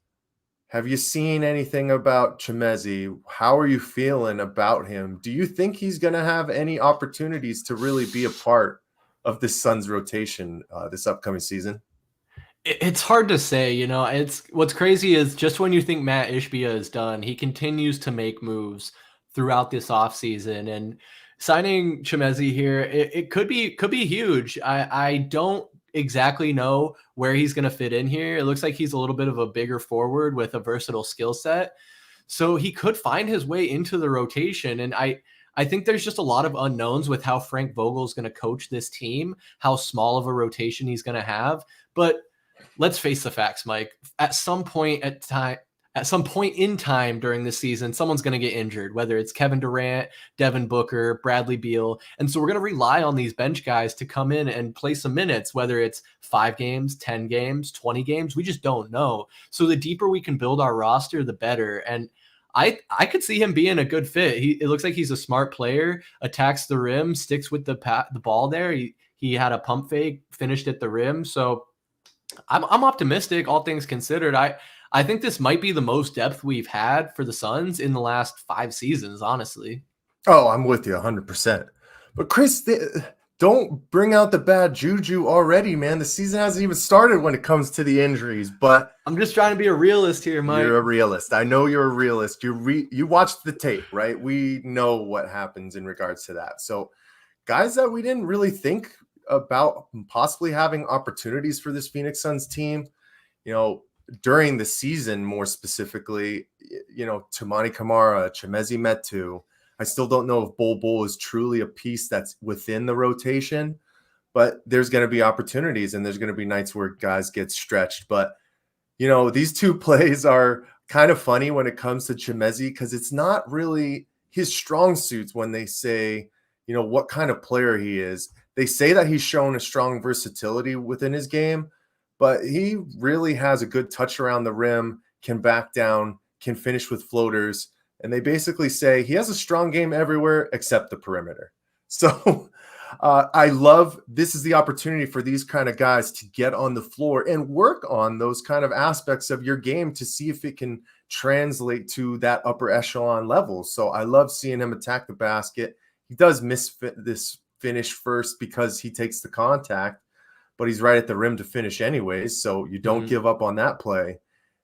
have you seen anything about Chimezie? How are you feeling about him? Do you think he's going to have any opportunities to really be a part of the Suns rotation this upcoming season? It's hard to say, it's what's crazy is just when you think Matt Ishbia is done, he continues to make moves throughout this offseason, and signing Chimezie here, it could be huge. I don't exactly know where he's going to fit in here. It looks like he's a little bit of a bigger forward with a versatile skill set. So he could find his way into the rotation. And I think there's just a lot of unknowns with how Frank Vogel is going to coach this team, how small of a rotation he's going to have. But let's face the facts, Mike. At some point in time during this season, someone's going to get injured, whether it's Kevin Durant, Devin Booker, Bradley Beal. And so we're going to rely on these bench guys to come in and play some minutes, whether it's 5 games, 10 games, 20 games. We just don't know. So the deeper we can build our roster, the better. And I could see him being a good fit. It looks like he's a smart player, attacks the rim, sticks with the ball there. He had a pump fake, finished at the rim. So I'm optimistic, all things considered. I think this might be the most depth we've had for the Suns in the last 5 seasons, honestly. Oh, I'm with you 100%. But Chris, don't bring out the bad juju already, man. The season hasn't even started when it comes to the injuries. But I'm just trying to be a realist here, Mike. You're a realist. I know you're a realist. You watched the tape, right? We know what happens in regards to that. So guys that we didn't really think about possibly having opportunities for this Phoenix Suns team, during the season, more specifically, Toumani Camara, Chimezie Metu. I still don't know if Bol is truly a piece that's within the rotation, but there's going to be opportunities and there's going to be nights where guys get stretched. But, these two plays are kind of funny when it comes to Chimezie because it's not really his strong suits when they say, what kind of player he is. They say that he's shown a strong versatility within his game, but he really has a good touch around the rim, can back down, can finish with floaters. And they basically say he has a strong game everywhere except the perimeter. So I love this is the opportunity for these kind of guys to get on the floor and work on those kind of aspects of your game to see if it can translate to that upper echelon level. So I love seeing him attack the basket. He does miss this finish first because he takes the contact, but he's right at the rim to finish anyways. So you don't give up on that play.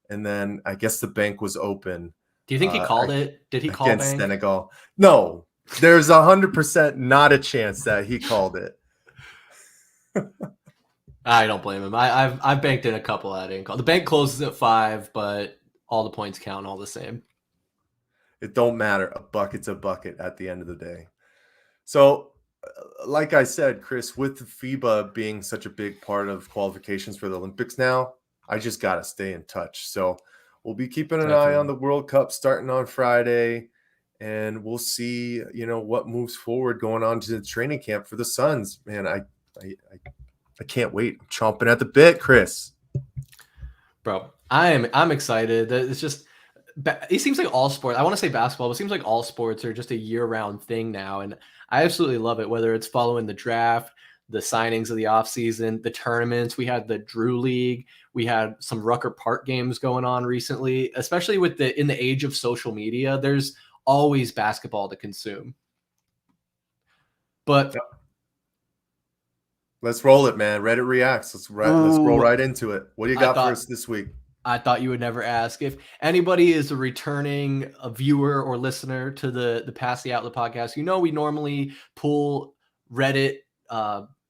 And then I guess the bank was open. Do you think he called it? Did he call against bank? Senegal? No, there's 100% not a chance that he called it. I don't blame him. I've banked in a couple that I didn't call. The bank closes at 5, but all the points count all the same. It don't matter. A bucket's a bucket at the end of the day. So, like I said, Chris, with FIBA being such a big part of qualifications for the Olympics now, I just got to stay in touch. So we'll be keeping an eye on the World Cup starting on Friday, and we'll see, what moves forward going on to the training camp for the Suns. Man, I can't wait. I'm chomping at the bit, Chris. Bro, I'm excited. It's just it seems like all sports. I want to say basketball, but it seems like all sports are just a year-round thing now, and I absolutely love it. Whether it's following the draft, the signings of the offseason, the tournaments. We had the Drew League. We had some Rucker Park games going on recently, especially with in the age of social media. There's always basketball to consume. But let's roll it, man. Reddit reacts. Let's roll right into it. What do you got for us this week? I thought you would never ask. If anybody is a returning viewer or listener to the Pass the Outlet podcast, we normally pull Reddit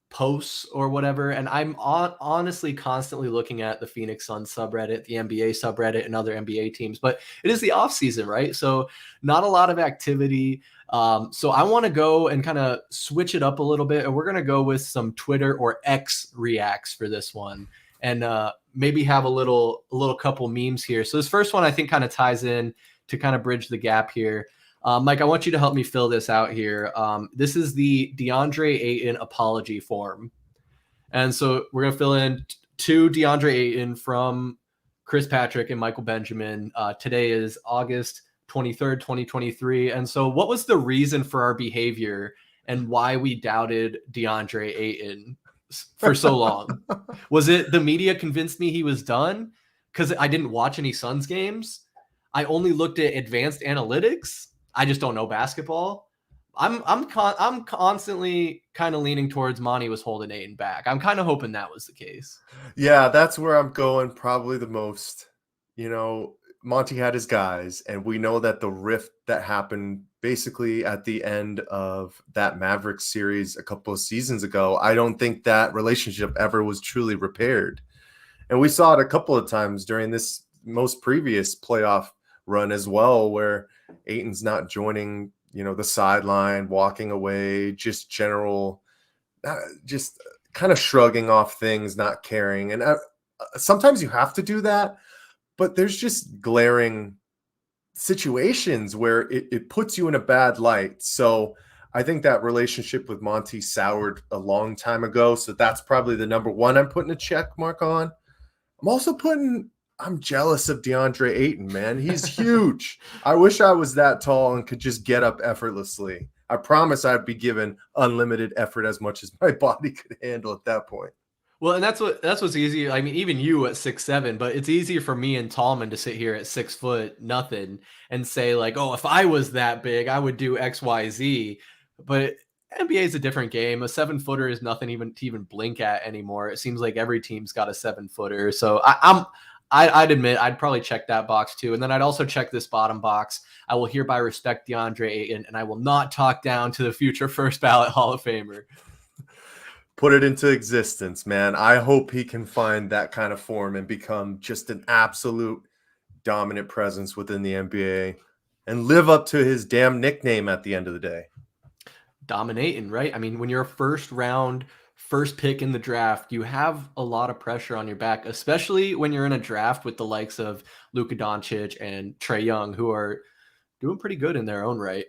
posts or whatever. And I'm honestly constantly looking at the Phoenix Suns subreddit, the NBA subreddit, and other NBA teams. But it is the off season, right? So not a lot of activity. So I want to go and kind of switch it up a little bit. And we're going to go with some Twitter or X reacts for this one. And maybe have a little couple memes here. So this first one I think kind of ties in to kind of bridge the gap here. Mike, I want you to help me fill this out here. This is the Deandre Ayton apology form. And so we're going to fill in to Deandre Ayton from Chris Patrick and Michael Benjamin. Today is August 23rd, 2023. And so what was the reason for our behavior and why we doubted Deandre Ayton for so long? Was it the media convinced me he was done because I didn't watch any Suns games? I only looked at advanced analytics. I just don't know basketball. I'm constantly kind of leaning towards Monty was holding Ayton back. I'm kind of hoping that was the case. Yeah, that's where I'm going probably the most. Monty had his guys, and we know that the rift that happened basically at the end of that Mavericks series a couple of seasons ago, I don't think that relationship ever was truly repaired. And we saw it a couple of times during this most previous playoff run as well, where Ayton's not joining, the sideline, walking away, just general, just kind of shrugging off things, not caring. And sometimes you have to do that, but there's just glaring situations where it puts you in a bad light. So I think that relationship with Monty soured a long time ago. So that's probably the number one I'm putting a check mark on. I'm jealous of DeAndre Ayton, man. He's huge. I wish I was that tall and could just get up effortlessly. I promise I'd be given unlimited effort as much as my body could handle at that point. Well, and that's what's easy. I mean, even you at 6'7", but it's easier for me and Tallman to sit here at 6 foot nothing and say like, oh, if I was that big, I would do X, Y, Z. But NBA is a different game. A 7-footer is nothing even to even blink at anymore. It seems like every team's got a 7-footer. So I'd admit I'd probably check that box too. And then I'd also check this bottom box. I will hereby respect Deandre Ayton, and I will not talk down to the future first ballot Hall of Famer. Put it into existence, man. I hope he can find that kind of form and become just an absolute dominant presence within the NBA and live up to his damn nickname at the end of the day. DominAyton, right? I mean, when you're a first round, first pick in the draft, you have a lot of pressure on your back, especially when you're in a draft with the likes of Luka Doncic and Trae Young, who are doing pretty good in their own right.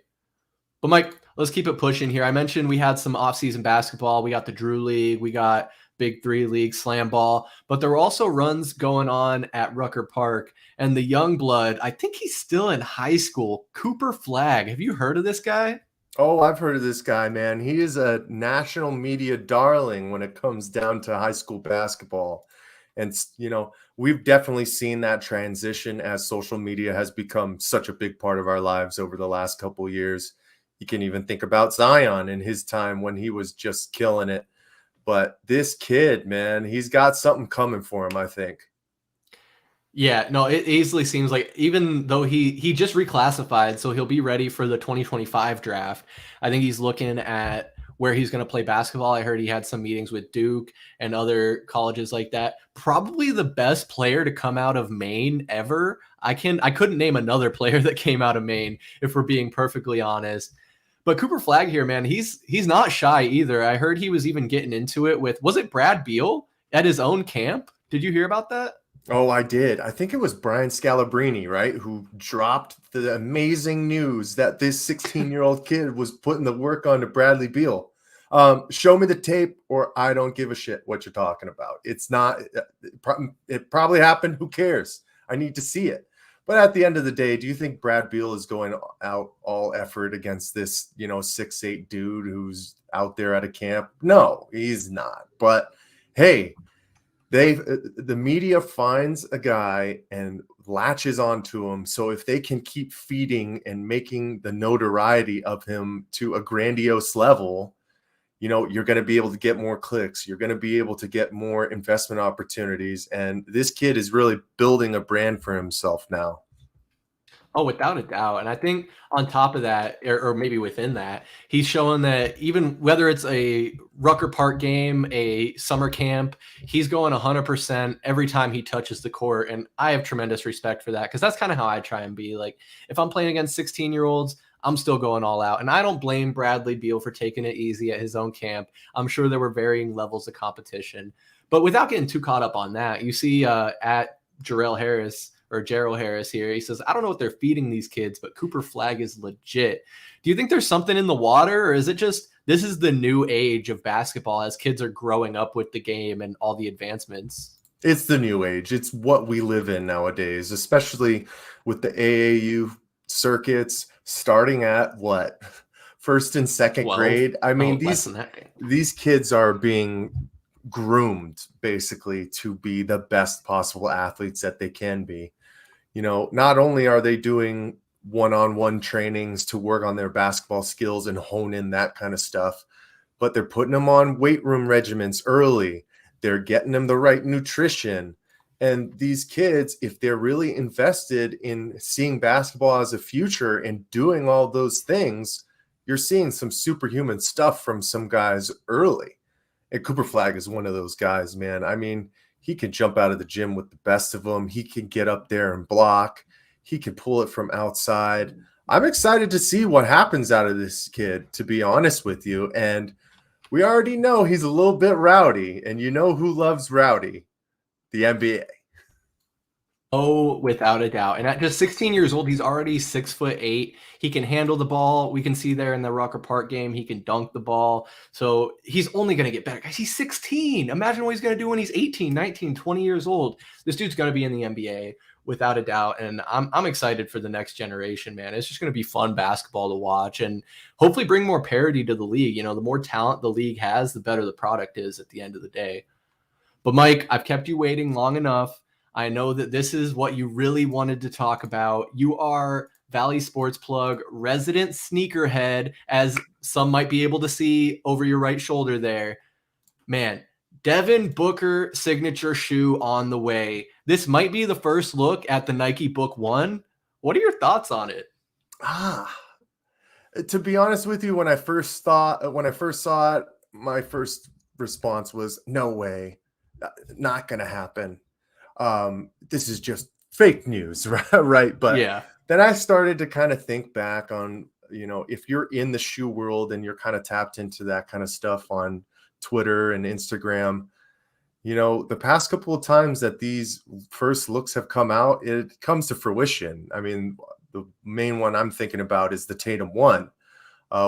But Mike, let's keep it pushing here. I mentioned we had some offseason basketball. We got the Drew League. We got Big 3 League, Slam Ball. But there were also runs going on at Rucker Park. And the young blood, I think he's still in high school, Cooper Flagg. Have you heard of this guy? Oh, I've heard of this guy, man. He is a national media darling when it comes down to high school basketball. And, you know, we've definitely seen that transition as social media has become such a big part of our lives over the last couple of years. You can even think about Zion in his time when he was just killing it. But this kid, man, he's got something coming for him, I think. Yeah, no, it easily seems like even though he just reclassified, so he'll be ready for the 2025 draft. I think he's looking at where he's going to play basketball. I heard he had some meetings with Duke and other colleges like that. Probably the best player to come out of Maine ever. I couldn't name another player that came out of Maine, if we're being perfectly honest. But Cooper Flagg here, man, he's not shy either. I heard he was even getting into it with, was it Brad Beal at his own camp? Did you hear about that? Oh, I did. I think it was Brian Scalabrine, right, who dropped the amazing news that this 16-year-old kid was putting the work on to Bradley Beal. Show me the tape or I don't give a shit what you're talking about. It's not – it probably happened. Who cares? I need to see it. But at the end of the day, do you think Brad Beal is going out all effort against this, 6'8" dude who's out there at a camp? No, he's not. But, hey – the media finds a guy and latches onto him. So if they can keep feeding and making the notoriety of him to a grandiose level, you're going to be able to get more clicks. You're going to be able to get more investment opportunities. And this kid is really building a brand for himself now. Oh, without a doubt. And I think on top of that, or maybe within that, he's showing that even whether it's a Rucker Park game, a summer camp, he's going 100% every time he touches the court. And I have tremendous respect for that because that's kind of how I try and be. Like, if I'm playing against 16-year-olds, I'm still going all out. And I don't blame Bradley Beal for taking it easy at his own camp. I'm sure there were varying levels of competition. But without getting too caught up on that, you see at Gerald Harris here, he says, I don't know what they're feeding these kids, but Cooper Flagg is legit. Do you think there's something in the water, or is it just this is the new age of basketball as kids are growing up with the game and all the advancements? It's the new age. It's what we live in nowadays, especially with the AAU circuits starting at what? First and second 12? grade. I mean, Oh, these kids are being groomed basically to be the best possible athletes that they can be. Not only are they doing one-on-one trainings to work on their basketball skills and hone in that kind of stuff, but they're putting them on weight room regimens early. They're getting them the right nutrition. And these kids, if they're really invested in seeing basketball as a future and doing all those things, you're seeing some superhuman stuff from some guys early. And Cooper Flagg is one of those guys, man. I mean, he can jump out of the gym with the best of them. He can get up there and block. He can pull it from outside. I'm excited to see what happens out of this kid, to be honest with you. And we already know he's a little bit rowdy. And you know who loves rowdy? The NBA. Oh, without a doubt. And at just 16 years old, he's already 6'8". He can handle the ball. We can see there in the Rucker Park game, he can dunk the ball. So he's only going to get better. Guys, he's 16. Imagine what he's going to do when he's 18, 19, 20 years old. This dude's going to be in the NBA without a doubt. And I'm excited for the next generation, man. It's just going to be fun basketball to watch and hopefully bring more parity to the league. The more talent the league has, the better the product is at the end of the day. But Mike, I've kept you waiting long enough. I know that this is what you really wanted to talk about. You are Valley Sports Plug resident sneakerhead, as some might be able to see over your right shoulder there. Man, Devin Booker signature shoe on the way. This might be the first look at the Nike Book 1. What are your thoughts on it? To be honest with you, when I first saw it, my first response was, no way, not going to happen. This is just fake news, right? But yeah, then I started to kind of think back on, if you're in the shoe world and you're kind of tapped into that kind of stuff on Twitter and Instagram, the past couple of times that these first looks have come out, it comes to fruition. I mean, the main one I'm thinking about is the Tatum 1.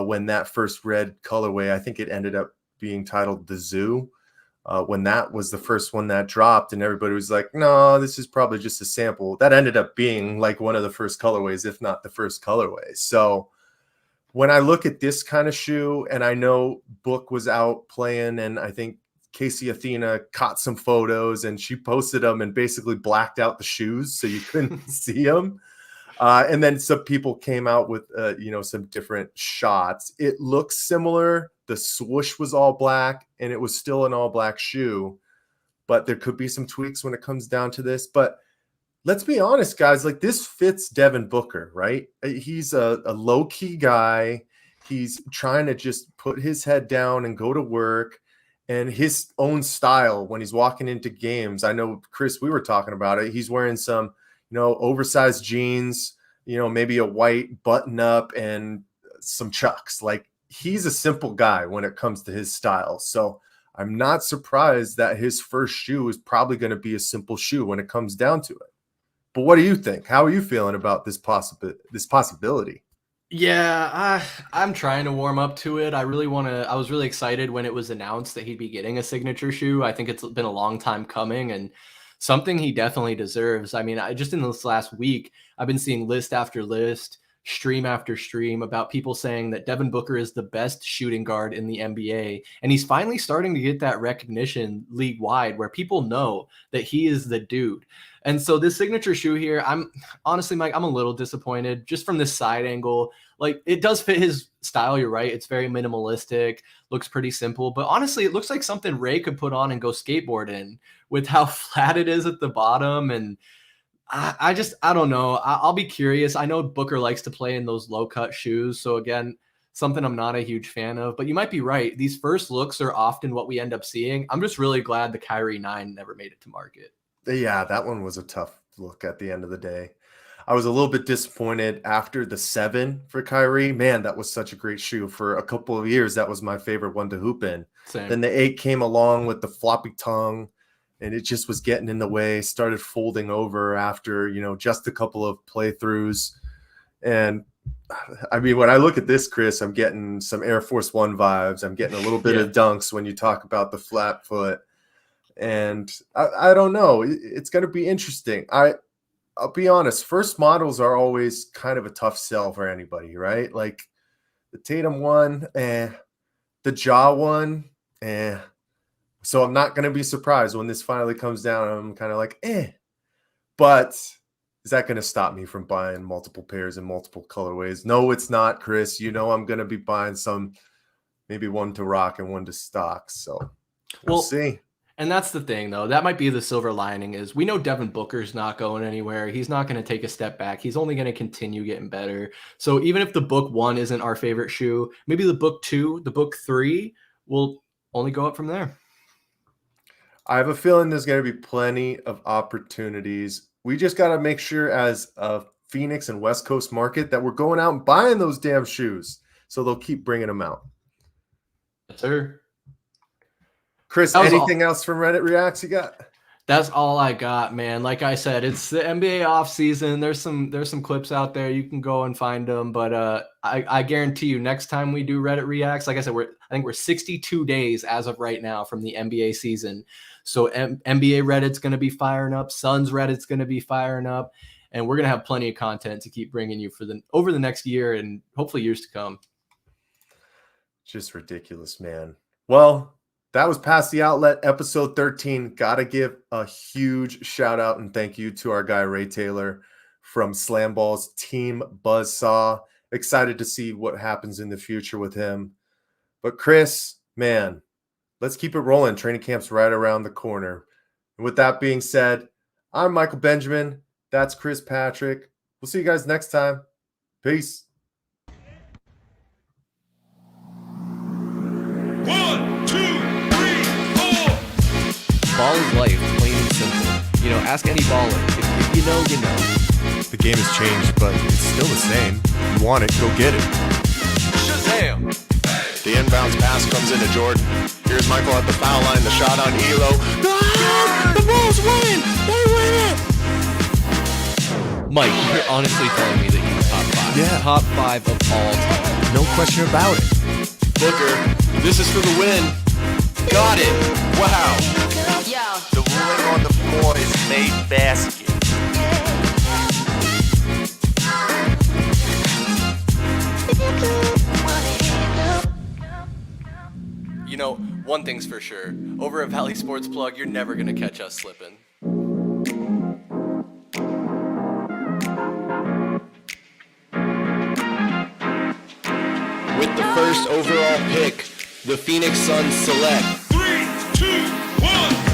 When that first red colorway, I think it ended up being titled the Zoo. When that was the first one that dropped, and everybody was like, no, this is probably just a sample. That ended up being like one of the first colorways, if not the first colorway. So when I look at this kind of shoe, and I know Book was out playing, and I think Casey Athena caught some photos and she posted them and basically blacked out the shoes so you couldn't see them. And then some people came out with, some different shots. It looks similar. The swoosh was all black and it was still an all black shoe, but there could be some tweaks when it comes down to this. But let's be honest, guys, like this fits Devin Booker, right? He's a low key guy. He's trying to just put his head down and go to work, and his own style when he's walking into games. I know, Chris, we were talking about it. He's wearing some, oversized jeans, maybe a white button up and some Chucks. Like, he's a simple guy when it comes to his style. So I'm not surprised that his first shoe is probably going to be a simple shoe when it comes down to it. But what do you think? How are you feeling about this possibility? Yeah, I'm trying to warm up to it. I was really excited when it was announced that he'd be getting a signature shoe. I think it's been a long time coming and something he definitely deserves. I mean, just in this last week, I've been seeing list after list, stream after stream about people saying that Devin Booker is the best shooting guard in the NBA. And he's finally starting to get that recognition league-wide where people know that he is the dude. And so this signature shoe here, I'm honestly, Mike, I'm a little disappointed just from this side angle. Like, it does fit his style. You're right. It's very minimalistic, looks pretty simple, but honestly, it looks like something Ray could put on and go skateboard in with how flat it is at the bottom. And I don't know. I'll be curious. I know Booker likes to play in those low cut shoes. So again, something I'm not a huge fan of, but you might be right. These first looks are often what we end up seeing. I'm just really glad the Kyrie 9 never made it to market. Yeah, that one was a tough look at the end of the day. I was a little bit disappointed after the 7 for Kyrie. Man, that was such a great shoe. For a couple of years, that was my favorite one to hoop in. Same. Then the 8 came along with the floppy tongue, and it just was getting in the way, started folding over after, just a couple of playthroughs. And I mean, when I look at this, Chris, I'm getting some Air Force One vibes. I'm getting a little bit of dunks when you talk about the flat foot. And I don't know. It's going to be interesting. I'll be honest. First models are always kind of a tough sell for anybody, right? Like the Tatum 1, the Jaw 1, So I'm not going to be surprised when this finally comes down. I'm kind of like, But is that going to stop me from buying multiple pairs and multiple colorways? No, it's not, Chris. I'm going to be buying some, maybe one to rock and one to stock. So we'll see. And that's the thing, though. That might be the silver lining is we know Devin Booker's not going anywhere. He's not going to take a step back. He's only going to continue getting better. So even if the Book 1 isn't our favorite shoe, maybe the Book 2, the Book 3 will only go up from there. I have a feeling there's going to be plenty of opportunities. We just got to make sure as a Phoenix and West Coast market that we're going out and buying those damn shoes. So they'll keep bringing them out. Yes, sir. Chris, anything else from Reddit Reacts you got? That's all I got, man. Like I said, it's the NBA off season. There's some clips out there. You can go and find them. But I guarantee you, next time we do Reddit Reacts, like I said, I think we're 62 days as of right now from the NBA season. So NBA Reddit's going to be firing up. Suns Reddit's going to be firing up. And we're going to have plenty of content to keep bringing you over the next year and hopefully years to come. Just ridiculous, man. Well, That was Past the Outlet, episode 13. Gotta give a huge shout out and thank you to our guy Ray Taylor from SlamBall's team Buzzsaw. Excited to see what happens in the future with him. But Chris, man, let's keep it rolling. Training camp's right around the corner. And with that being said, I'm Michael Benjamin. That's Chris Patrick. We'll see you guys next time. Peace. 1, 2, 3, 4. Ball is life, plain and simple. You know, ask any baller. If you know, you know. The game has changed, but it's still the same. You want it, go get it. Shazam! The inbounds pass comes into Jordan. Here's Michael at the foul line. The shot on Elo. Ah! The Bulls win! They win it! Mike, you're honestly telling me that he's top 5. Yeah. Top 5 of all time. No question about it. Booker, this is for the win. Got it! Wow! The ruling on the floor is made basket. You know, one thing's for sure. Over at Valley Sports Plug, you're never going to catch us slipping. With the first overall pick, the Phoenix Suns select 3, 2, 1.